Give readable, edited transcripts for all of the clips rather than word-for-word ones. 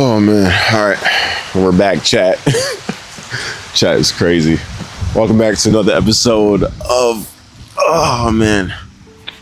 Oh man. All right. We're back, chat. Chat is crazy. Welcome back to another episode of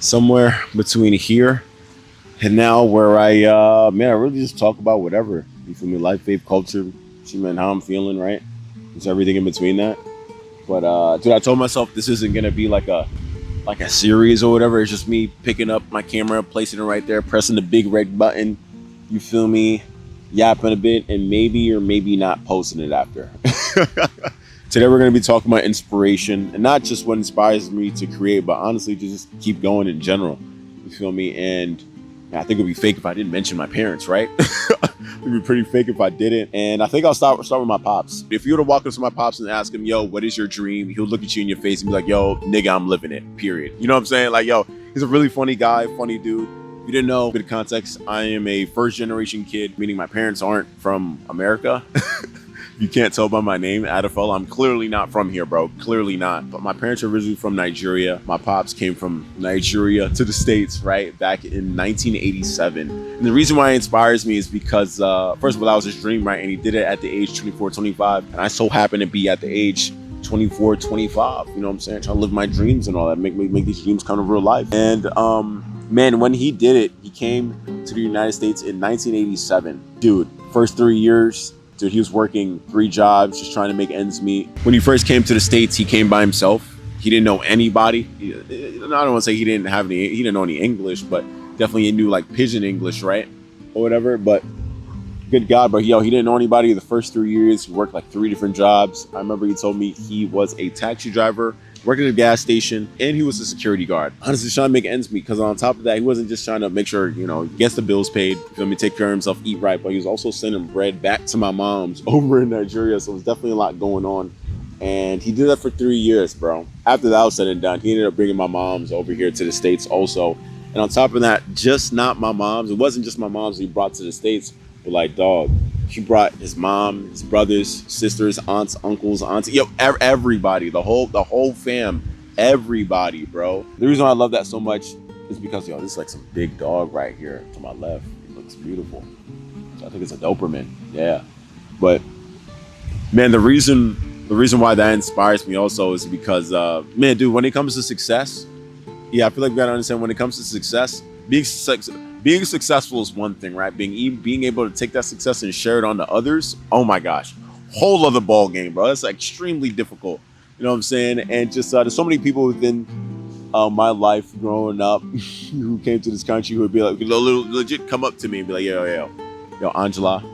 somewhere between here and now where I really just talk about whatever. You feel me? Life, faith, culture, man, how I'm feeling, right? It's everything in between that. But dude, I told myself this isn't gonna be like a series or whatever. It's just me picking up my camera, placing it right there, pressing the big red button. You feel me? Yapping a bit and maybe or maybe not posting it after. Today we're going to be talking about inspiration, and not just what inspires me to create, but honestly to just keep going in general. You feel me? And I think it would be fake if I didn't mention my parents, right? It would be pretty fake if I didn't. And I think I'll start with my pops. If you were to walk up to my pops and ask him, yo, what is your dream? He'll look at you in your face and be like, yo, nigga, I'm living it, period. You know what I'm saying? Like, yo, he's a really funny guy, funny dude. If you didn't know, a bit of context, I am a first generation kid, meaning my parents aren't from America. You can't tell by my name, Adafel. I'm clearly not from here, bro. Clearly not. But my parents are originally from Nigeria. My pops came from Nigeria to the States, right, back in 1987. And the reason why it inspires me is because, first of all, that was his dream, right? And he did it at the age 24, 25. And I so happen to be at the age 24, 25. You know what I'm saying? Trying to live my dreams and all that, make these dreams come to real life. And, man, when he did it, he came to the United States in 1987. Dude, first 3 years, dude, he was working 3 jobs, just trying to make ends meet. When he first came to the States, he came by himself. He didn't know anybody. I don't want to say he didn't know any English, but definitely he knew like pidgin English, right? Or whatever. But good God, bro, he didn't know anybody the first 3 years. He worked like 3 different jobs. I remember he told me he was a taxi driver, working at a gas station, and he was a security guard. Honestly, trying to make ends meet, because on top of that, he wasn't just trying to make sure, he gets the bills paid, feel me, take care of himself, eat right, but he was also sending bread back to my mom's over in Nigeria, so it was definitely a lot going on. And he did that for 3 years, bro. After that was said and done, he ended up bringing my mom's over here to the States also. And on top of that, just not my mom's, it wasn't just my mom's he brought to the States, but like, dog, he brought his mom, his brothers, sisters, aunts, uncles, aunties, everybody, the whole fam, everybody, bro. The reason why I love that so much is because, this is like some big dog right here to my left. It looks beautiful. So I think it's a Doberman, yeah. But man, the reason why that inspires me also is because, man, dude, when it comes to success, I feel like we gotta understand when it comes to success, being successful is one thing, right? Being able to take that success and share it on to others, oh my gosh, whole other ball game, bro. That's extremely difficult. You know what I'm saying? And just there's so many people within my life growing up who came to this country who would be like, legit come up to me and be like, yo, Angela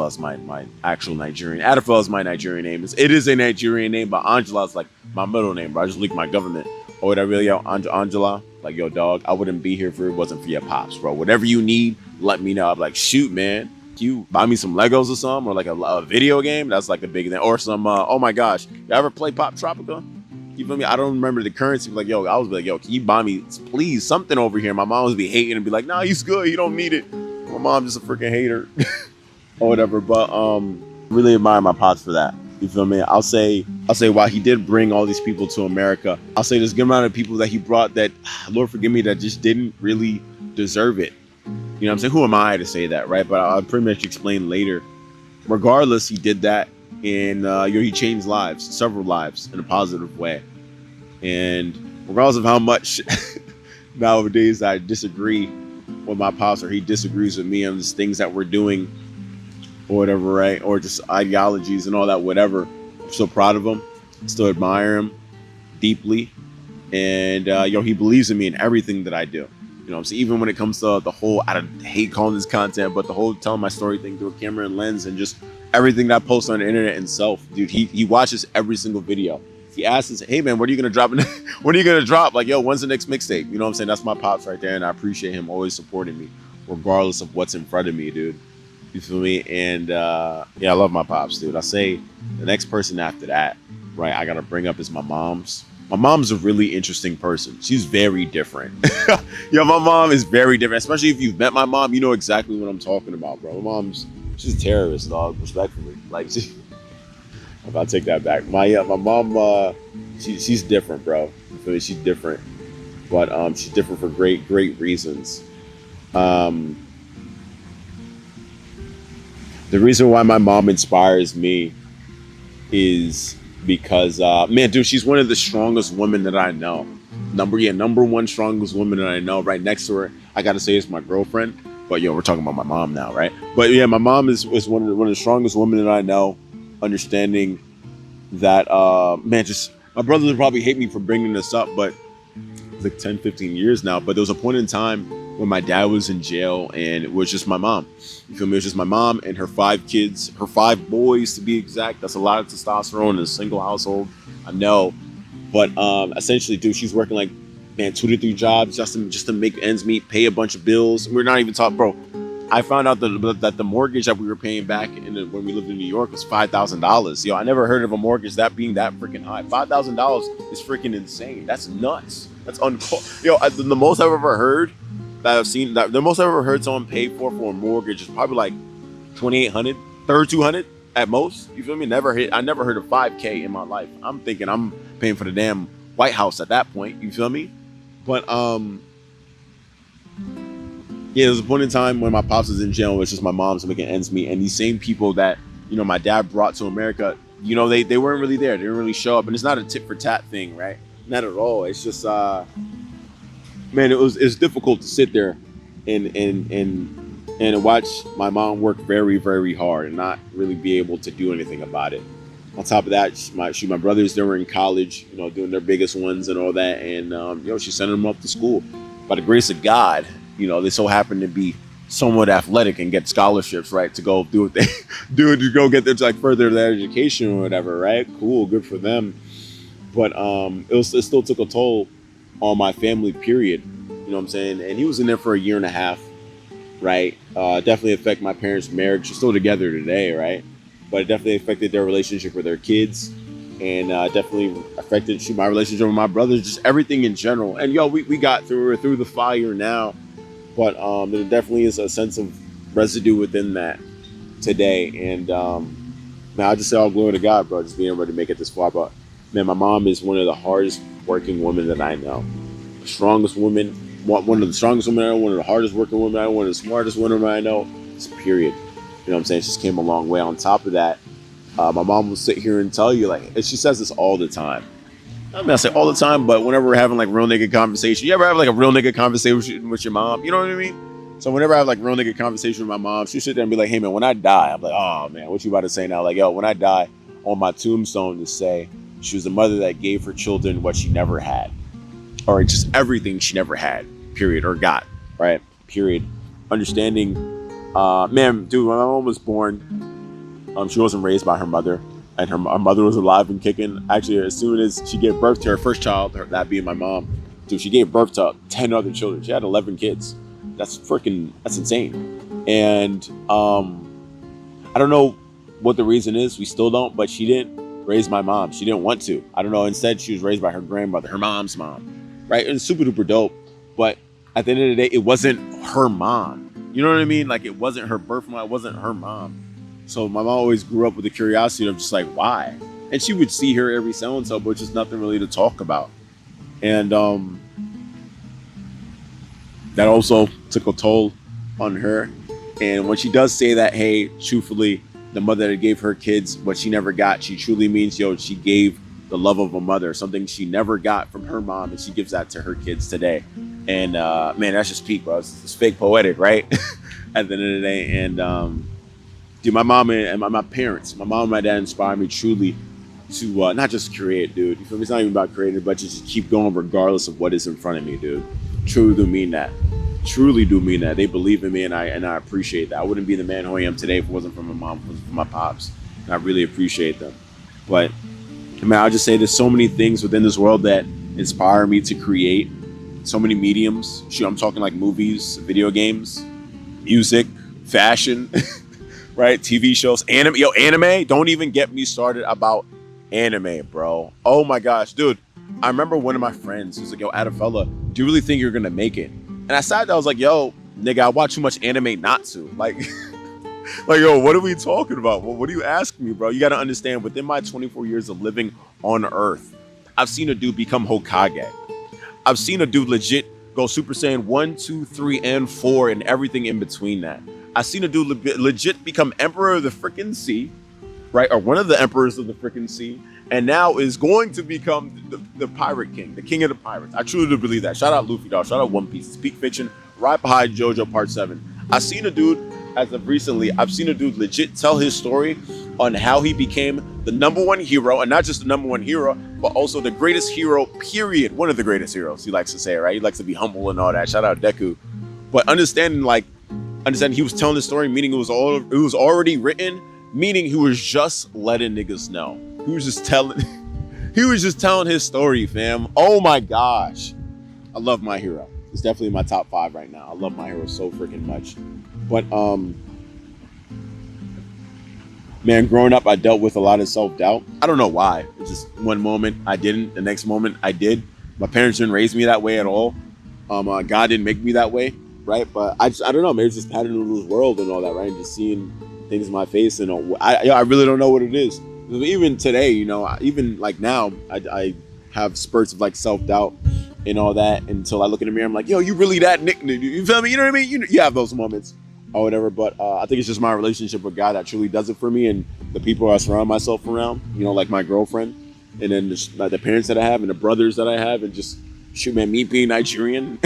is my actual Nigerian. Adafel is my Nigerian name. It is a Nigerian name, but Angela is like my middle name, bro. I just leaked my government. Or whatever, Angela, like, yo, dog, I wouldn't be here if it wasn't for your pops, bro. Whatever you need, let me know. I'm like, shoot, man. You buy me some Legos or something, or like a video game. That's like a big thing. Or some, oh my gosh, you ever play Pop Tropica? You feel me? I don't remember the currency. Like, I was like, yo, can you buy me, please, something over here? My mom would be hating and be like, nah, he's good. You don't need it. My mom just a freaking hater or whatever. But really admire my pops for that. You feel me? I'll say while he did bring all these people to America, I'll say there's a good amount of people that he brought that, Lord forgive me, that just didn't really deserve it. You know what I'm saying? Who am I to say that, right? But I'll pretty much explain later. Regardless, he did that, and he changed lives, several lives, in a positive way. And regardless of how much nowadays I disagree with my pops, or he disagrees with me on these things that we're doing, or whatever, right? Or just ideologies and all that, whatever. I'm so proud of him. Still admire him deeply. And, he believes in me in everything that I do. You know what I'm saying? Even when it comes to the whole, I hate calling this content, but the whole telling my story thing through a camera and lens and just everything that I post on the internet itself. Dude, he watches every single video. He asks us, hey, man, what are you going to drop? What are you going to drop? Like, yo, when's the next mixtape? You know what I'm saying? That's my pops right there. And I appreciate him always supporting me, regardless of what's in front of me, dude. You feel me? And I love my pops, dude. I say the next person after that, right, I gotta bring up is my mom's. My mom's a really interesting person. She's very different. My mom is very different. Especially if you've met my mom, you know exactly what I'm talking about, bro. My she's a terrorist, dog, respectfully. Like, if I take that back. My mom, she's different, bro. You feel me? She's different. But she's different for great reasons. The reason why my mom inspires me is because man, dude, she's one of the strongest women that I know. Number one strongest woman that I know. Right next to her, I gotta say it's my girlfriend. But we're talking about my mom now, right? But yeah, my mom is one of the strongest women that I know. Understanding that man, just my brother would probably hate me for bringing this up, but it's like 10, 15 years now. But there was a point in time when my dad was in jail and it was just my mom. You feel me? It was just my mom and her 5 kids, her 5 boys to be exact. That's a lot of testosterone in a single household. I know. But essentially, dude, she's working like, man, 2 to 3 jobs just to make ends meet, pay a bunch of bills. We're not even talking, bro. I found out that the mortgage that we were paying back when we lived in New York was $5,000. Yo, I never heard of a mortgage that being that freaking high. $5,000 is freaking insane. That's nuts. That's Yo, the most I've ever heard that I've seen that the most I've ever heard someone pay for a mortgage is probably like 2,800, 3,200 at most. You feel me? I never heard of 5K in my life. I'm thinking I'm paying for the damn White House at that point. You feel me? But yeah, there was a point in time when my pops was in jail. It was just my mom's making ends meet, and these same people that my dad brought to America, they weren't really there. They didn't really show up, and it's not a tit for tat thing, right? Not at all. It's just man, it's difficult to sit there and watch my mom work very, very hard and not really be able to do anything about it. On top of that, my brothers, they were in college, doing their biggest ones and all that, and she sent them up to school. By the grace of God, they so happen to be somewhat athletic and get scholarships, right, to go do what they do to go get their like further their education or whatever, right? Cool, good for them. But it still took a toll on my family, period. You know what I'm saying? And he was in there for a year and a half, right? Definitely affect my parents' marriage. They're still together today, right? But it definitely affected their relationship with their kids, and definitely affected my relationship with my brothers, just everything in general. And we got through the fire now, but there definitely is a sense of residue within that today. And man, I just say all glory to God, bro, just being able to make it this far. But man, my mom is one of the hardest working women that I know. Strongest woman, one of the strongest women I know, one of the hardest working women I know, one of the smartest women I know. Just period. You know what I'm saying? She just came a long way. On top of that, my mom will sit here and tell you, like, and she says this all the time. I mean, I say all the time, but whenever we're having like real nigga conversation, you ever have like a real nigga conversation with your mom? You know what I mean? So whenever I have like real nigga conversation with my mom, she sit there and be like, "Hey man, when I die," I'm like, "Oh man, what you about to say now?" Like, "Yo, when I die, on my tombstone to say she was a mother that gave her children what she never had, or just everything she never had, period, or got, right? Period." Understanding, man, dude, when my mom was born, she wasn't raised by her mother, and her mother was alive and kicking. Actually, as soon as she gave birth to her first child, that being my mom, dude, she gave birth to 10 other children. She had 11 kids. That's insane. And I don't know what the reason is. We still don't, but she didn't raise my mom. She didn't want to. I don't know. Instead, she was raised by her grandmother, her mom's mom, right? And it's super duper dope. But at the end of the day, it wasn't her mom. You know what I mean? Like, it wasn't her birth mom. It wasn't her mom. So my mom always grew up with the curiosity of just like, why? And she would see her every so and so, but just nothing really to talk about. And that also took a toll on her. And when she does say that, hey, truthfully, the mother that gave her kids what she never got, she truly means, she gave the love of a mother, something she never got from her mom, and she gives that to her kids today. And man, that's just peak, bro. It's fake poetic, right? At the end of the day. And dude, my mom and my parents, my mom and my dad inspired me truly to not just create, dude. You feel me? It's not even about creating, but just keep going regardless of what is in front of me, dude. Truly do mean that. Truly do mean that. They believe in me, and I appreciate that. I wouldn't be the man who I am today if it wasn't for my mom, if it wasn't for my pops. And I really appreciate them. But man, I'll just say there's so many things within this world that inspire me to create. So many mediums. Shoot, I'm talking like movies, video games, music, fashion. Right? TV shows, anime. Don't even get me started about anime, bro. Oh my gosh, dude. I remember one of my friends was like, "Yo, Adafella, do you really think you're gonna make it?" And I sat there, I was like, "Yo, nigga, I watch too much anime not to." Like, like, yo, what are we talking about? Well, what do you ask me, bro? You gotta understand, within my 24 years of living on Earth, I've seen a dude become Hokage. I've seen a dude legit go Super Saiyan 1, 2, 3, and 4, and everything in between that. I seen a dude legit become emperor of the freaking sea, right? Or one of the emperors of the freaking sea, and now is going to become the pirate king, the king of the pirates. I truly do believe that. Shout out Luffy, dog. Shout out One Piece. It's peak fiction, right behind JoJo Part 7. I seen a dude, as of recently, I've seen a dude legit tell his story on how he became the #1 hero, and not just the #1 hero, but also the greatest hero, period. One of the greatest heroes, he likes to say, right? He likes to be humble and all that. Shout out Deku. But understanding he was telling the story, meaning it was already written, meaning he was just letting niggas know. He was just telling his story, fam. Oh my gosh. I love My Hero. It's definitely my top 5 right now. I love My Hero so freaking much. But man, growing up I dealt with a lot of self-doubt. I don't know why. It's just one moment I didn't, the next moment I did. My parents didn't raise me that way at all. God didn't make me that way, right? But I don't know, maybe it's just pattern of this world and all that, right? And just seeing things in my face, and I really don't know what it is. Even today, even like now, I have spurts of like self-doubt and all that until I look in the mirror. I'm like, yo, you really that Nick? You feel me? You know what I mean? You have those moments or whatever. But I think it's just my relationship with God that truly does it for me, and the people I surround myself around. Like my girlfriend, and then the parents that I have, and the brothers that I have, and just shoot, man, me being Nigerian.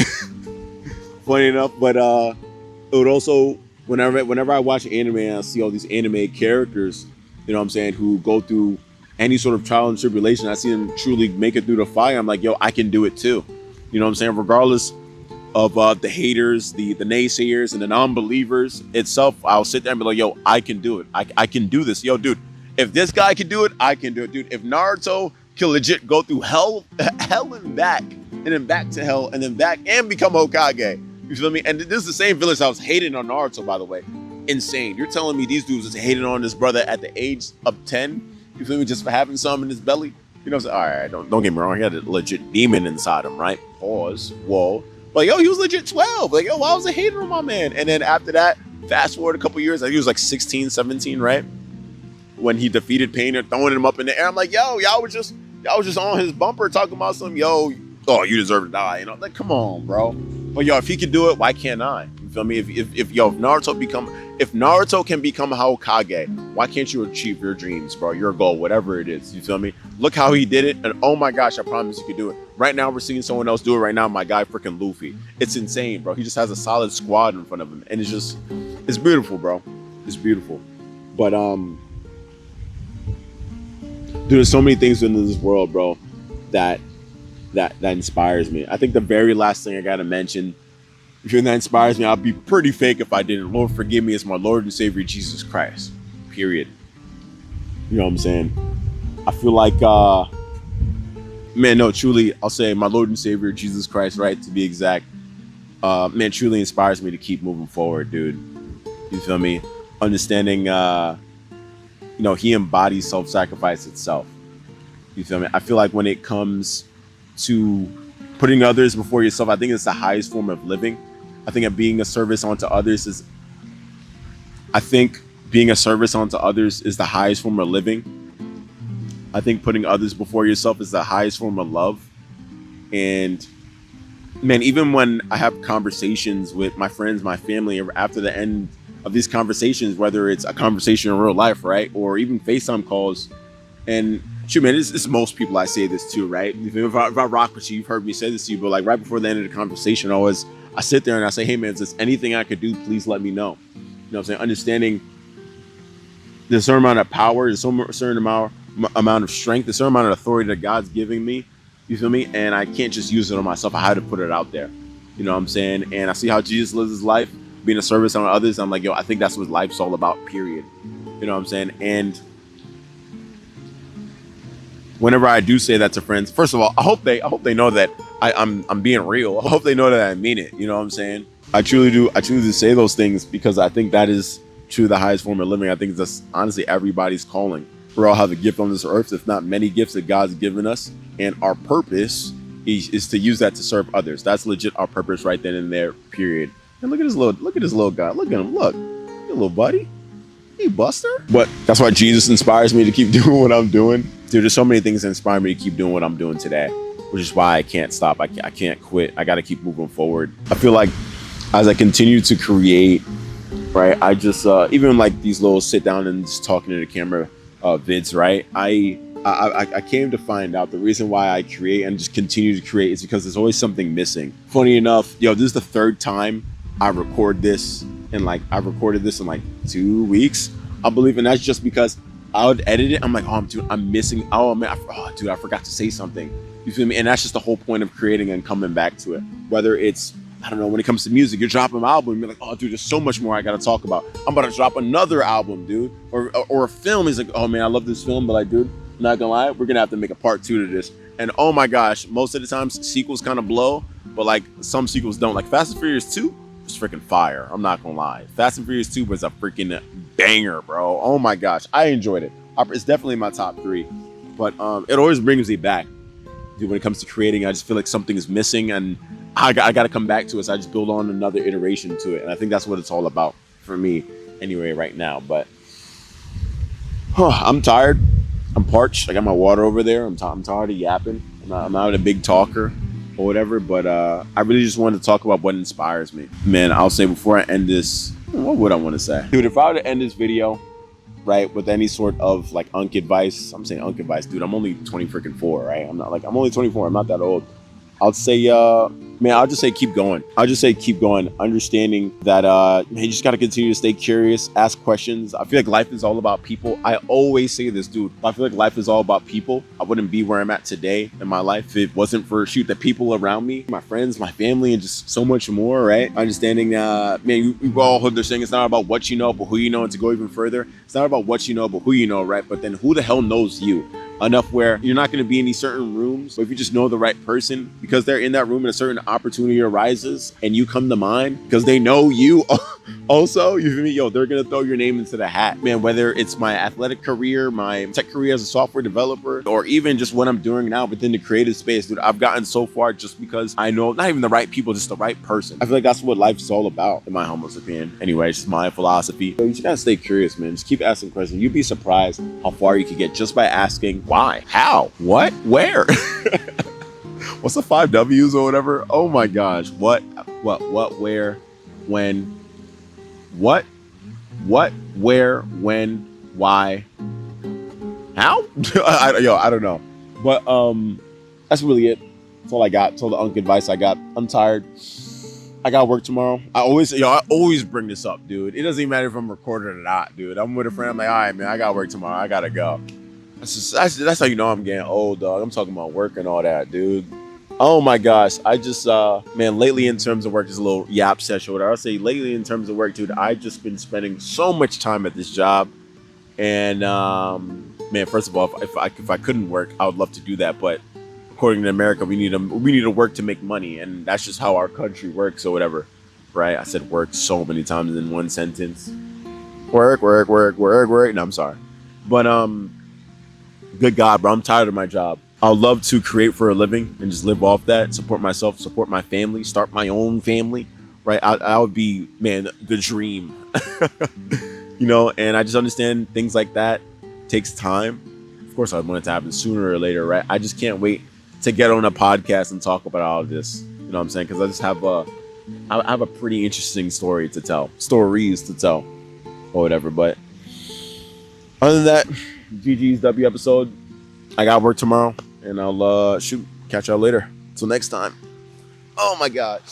Funny enough, but it would also whenever I watch anime and I see all these anime characters, you know what I'm saying, who go through any sort of trial and tribulation, I see them truly make it through the fire. I'm like, yo, I can do it too. You know what I'm saying? Regardless of the haters, the naysayers, and the non-believers itself, I'll sit there and be like, yo, I can do it. I can do this. Yo, dude, if this guy can do it, I can do it. Dude, if Naruto can legit go through hell and back, and then back to hell, and then back and become Hokage, you feel me? And this is the same village I was hating on Naruto, by the way. Insane. You're telling me these dudes is hating on this brother at the age of 10? You feel me? Just for having something in his belly? You know what I'm saying? All right, don't get me wrong. He had a legit demon inside him, right? Pause. Whoa. But yo, he was legit 12. Like, yo, why was I hating on my man? And then after that, fast forward a couple years, I think he was like 16, 17, right? When he defeated Pain, throwing him up in the air. I'm like, yo, y'all was just on his bumper talking about some, yo, oh, you deserve to die. Like, come on, bro. But yo, if he could do it, why can't I? You feel me? If Naruto can become Hokage, why can't you achieve your dreams, bro? Your goal, whatever it is. You feel me? Look how he did it, and oh my gosh, I promise you could do it. Right now, we're seeing someone else do it right now. My guy, freaking Luffy. It's insane, bro. He just has a solid squad in front of him, and it's beautiful, bro. It's beautiful. But dude, there's so many things in this world, bro, that inspires me. I think the very last thing I gotta mention, if that inspires me, I'll be pretty fake if I didn't. Lord, forgive me, it's my Lord and Savior Jesus Christ. Period. You know what I'm saying? I feel like, man, no, truly, I'll say my Lord and Savior Jesus Christ, right? To be exact, man, truly inspires me to keep moving forward, dude. You feel me? Understanding, he embodies self-sacrifice itself. You feel me? I feel like when it comes to putting others before yourself, I think it's the highest form of living. I think that being a service unto others is the highest form of living. I think putting others before yourself is the highest form of love. And man, even when I have conversations with my friends, my family, after the end of these conversations, whether it's a conversation in real life, right, or even FaceTime calls, and shoot, man, it's most people I say this to, right? If I rock with you, you've heard me say this to you, but like right before the end of the conversation, I sit there and I say, hey man, if there's anything I could do, please let me know. You know what I'm saying? Understanding there's a certain amount of power, there's a certain amount of strength, there's a certain amount of authority that God's giving me. You feel me? And I can't just use it on myself. I had to put it out there. You know what I'm saying? And I see how Jesus lives his life, being a service on others. I'm like, yo, I think that's what life's all about, period. You know what I'm saying? And whenever I do say that to friends, first of all, I hope they know that I'm being real. I hope they know that I mean it. You know what I'm saying? I truly do say those things because I think that is truly the highest form of living. I think that's honestly everybody's calling. We all have a gift on this earth, if not many gifts that God's given us, and our purpose is to use that to serve others. That's legit our purpose right then and there. Period. And look at this little guy. Look at him. Look, your little buddy. Hey, Buster. But that's why Jesus inspires me to keep doing what I'm doing. Dude, there's so many things that inspire me to keep doing what I'm doing today, which is why I can't stop. I can't quit. I got to keep moving forward. I feel like as I continue to create right? I just even like these little sit down and just talking to the camera vids, right? I came to find out the reason why I create and just continue to create is because there's always something missing. Funny enough, this is the third time I record this, and like I recorded this in like 2 weeks, I believe, and that's just because I would edit it. I'm like, oh, dude, I'm missing. Oh man, dude, I forgot to say something. You feel me? And that's just the whole point of creating and coming back to it. Whether it's, I don't know, when it comes to music, you're dropping an album, you're like, oh, dude, there's so much more I gotta talk about. I'm about to drop another album, dude. Or a film is like, oh man, I love this film, but like, dude, I'm not gonna lie, we're gonna have to make a part 2 to this. And oh my gosh, most of the times sequels kind of blow, but like some sequels don't. Like Fast and Furious 2 was freaking fire. I'm not gonna lie. Fast and Furious 2 was a freaking banger, bro. Oh my gosh, I enjoyed it. It's definitely my top 3. But it always brings me back. Dude, when it comes to creating, I just feel like something is missing, and I got to come back to it. So I just build on another iteration to it, and I think that's what it's all about for me, anyway, right now. But I'm tired. I'm parched. I got my water over there. I'm tired of yapping. I'm not a big talker or whatever, but I really just wanted to talk about what inspires me. Man, I'll say before I end this, what would I want to say? Dude, if I were to end this video, right, with any sort of like unk advice, I'm saying unk advice, dude, I'm only 24, right? I'm only 24. I'm not that old. I'll say, man, I'll just say keep going. I'll just say keep going, understanding that, man, you just got to continue to stay curious, ask questions. I feel like life is all about people. I always say this, dude. I feel like life is all about people. I wouldn't be where I'm at today in my life if it wasn't for, the people around me, my friends, my family, and just so much more, right? Understanding, man, we've all heard this saying, it's not about what you know, but who you know, and to go even further, it's not about what you know, but who you know, right? But then who the hell knows you? Enough where you're not going to be in these certain rooms, but if you just know the right person, because they're in that room and a certain opportunity arises and you come to mind because they know you also, you feel me? They're going to throw your name into the hat. Man, whether it's my athletic career, my tech career as a software developer, or even just what I'm doing now within the creative space, dude, I've gotten so far just because I know not even the right people, just the right person. I feel like that's what life's all about, in my humble opinion. Anyway, it's just my philosophy. So you just got to stay curious, man. Just keep asking questions. You'd be surprised how far you could get just by asking why, how, what, where. What's the 5 W's or whatever? Oh my gosh. What, where, when, what, where, when, why, how? I don't know. But that's really it. That's all I got. That's all the unk advice I got. I'm tired. I got work tomorrow. I always bring this up, dude. It doesn't even matter if I'm recording or not, dude. I'm with a friend. I'm like, all right, man, I got work tomorrow. I gotta go. That's how you know I'm getting old, dog. I'm talking about work and all that, dude. Oh my gosh. I just, man, lately in terms of work, is a little yap session or whatever. I'll say lately in terms of work, dude, I've just been spending so much time at this job. And, man, first of all, if I couldn't work, I would love to do that. But according to America, we need to work to make money. And that's just how our country works or whatever, right? I said work so many times in one sentence. Work. No, I'm sorry. But, good God, bro, I'm tired of my job. I'd love to create for a living and just live off that, support myself, support my family, start my own family, right? I would be, man, the dream, and I just understand things like that takes time. Of course, I want it to happen sooner or later, right? I just can't wait to get on a podcast and talk about all of this, you know what I'm saying? Because I just have a pretty interesting stories to tell, or whatever. But other than that, GG's W episode. I got work tomorrow, and I'll catch y'all later. Till next time. Oh my gosh.